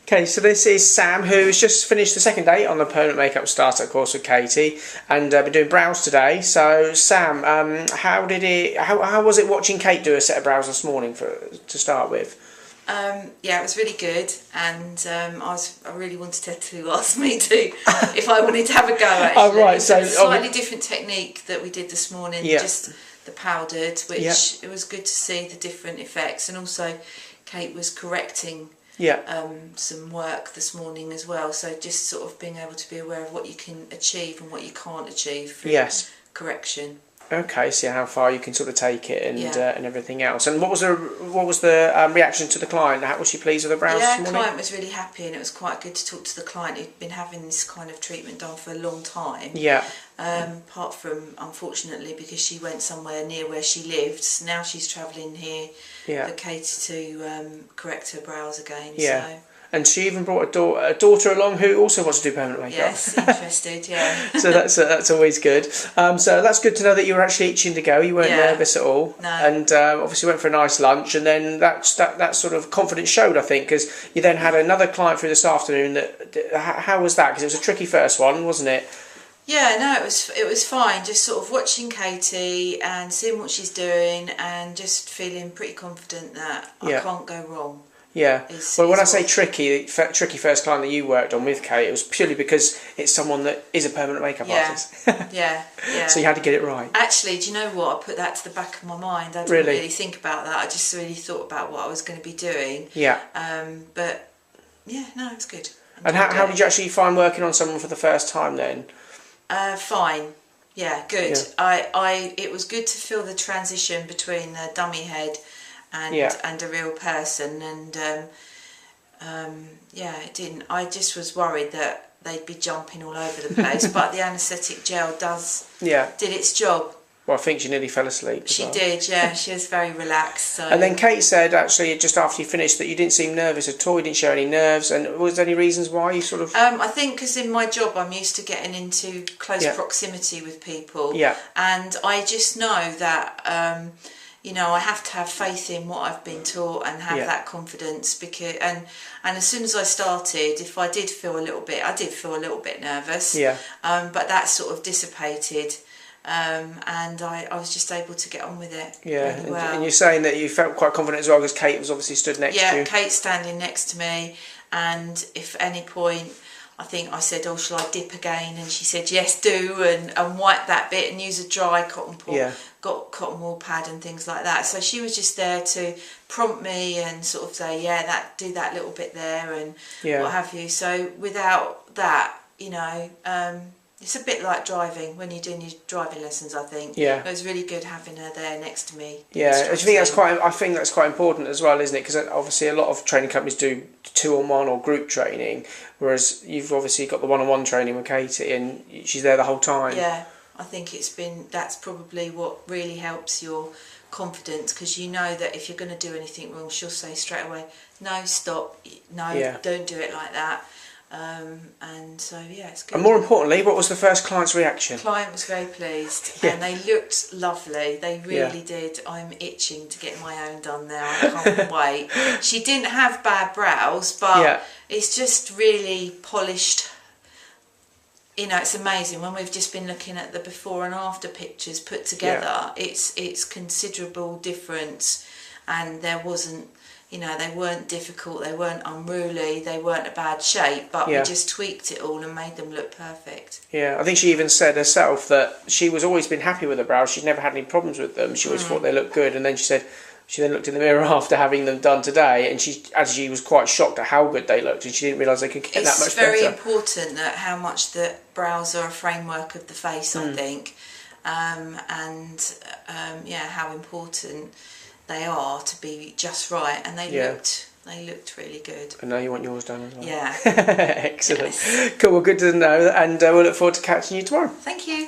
Okay, so this is Sam, who's just finished the second day on the permanent makeup starter course with Katy, and been doing brows today. So Sam, how was it watching Kate do a set of brows this morning to start with? Yeah, it was really good, and I really wanted her to ask me to if I wanted to have a go. Actually, oh right, so it's a slightly different technique that we did this morning. Yeah. Just the powdered, which it was good to see the different effects, and also Kate was correcting some work this morning as well. So just sort of being able to be aware of what you can achieve and what you can't achieve through correction. Okay, see how far you can sort of take it and everything else. And what was the reaction to the client? Was she pleased with the brows this morning? Yeah, the client was really happy, and it was quite good to talk to the client who'd been having this kind of treatment done for a long time. Yeah. Apart from, unfortunately, because she went somewhere near where she lived, so now she's travelling here for Katy to correct her brows again. Yeah. So. And she even brought a daughter along who also wants to do permanent makeup. Yes, interested, yeah. So that's always good. So that's good to know that you were actually itching to go. You weren't nervous at all. No. And obviously went for a nice lunch, and then that sort of confidence showed, I think, because you then had another client through this afternoon. How was that? Because it was a tricky first one, wasn't it? Yeah, no, it was fine. Just sort of watching Katy and seeing what she's doing, and just feeling pretty confident that I can't go wrong. Yeah. Well, when I say tricky first client that you worked on with Kate, it was purely because it's someone that is a permanent makeup artist. yeah. So you had to get it right. Actually, do you know what? I put that to the back of my mind. I didn't really think about that. I just really thought about what I was going to be doing. Yeah. But yeah, no, it was good. And how did you actually find working on someone for the first time then? Fine. Yeah, good. Yeah. It was good to feel the transition between the dummy head and a real person, and it didn't. I just was worried that they'd be jumping all over the place, but the anaesthetic gel did its job. Well, I think she nearly fell asleep. She did, yeah. She was very relaxed. So. And then Kate said, actually, just after you finished, that you didn't seem nervous at all. You didn't show any nerves. And was there any reasons why you sort of? I think because in my job, I'm used to getting into close proximity with people. Yeah. And I just know that. I have to have faith in what I've been taught and have that confidence, because and as soon as I started, if I did feel a little bit, I did feel a little bit nervous. Yeah. But that sort of dissipated, and I was just able to get on with it. Yeah. Really well. And you're saying that you felt quite confident as well because Kate was obviously stood next to you. Yeah, Kate's standing next to me, and if at any point I think I said, oh, shall I dip again? And she said, yes, do, and wipe that bit and use a dry cotton cotton wool pad and things like that. So she was just there to prompt me and sort of say, do that little bit there and what have you. So without that, it's a bit like driving when you're doing your driving lessons, I think. Yeah. It was really good having her there next to me. Yeah, I think that's quite important as well, isn't it? Because obviously a lot of training companies do 2-on-1 or group training, whereas you've obviously got the 1-on-1 training with Katy, and she's there the whole time. Yeah, I think that's probably what really helps your confidence, because you know that if you're going to do anything wrong, she'll say straight away, no, stop, no, don't do it like that. And so it's good. And more importantly, what was the first client's reaction? The client was very pleased, and they looked lovely. They really did. I'm itching to get my own done now. I can't wait. She didn't have bad brows, but it's just really polished. It's amazing when we've just been looking at the before and after pictures put together. It's considerable difference, and there wasn't. They weren't difficult, they weren't unruly, they weren't a bad shape, but we just tweaked it all and made them look perfect. Yeah, I think she even said herself that she was always been happy with her brows. She'd never had any problems with them. She always thought they looked good, and then she said she then looked in the mirror after having them done today, and she was quite shocked at how good they looked, and she didn't realise they could get that much better. It's very important that how much the brows are a framework of the face, I think, and how important they are to be just right, and they looked really good. And now you want yours done as well. Yeah. Excellent. Yes. Cool, well, good to know, and we'll look forward to catching you tomorrow. Thank you.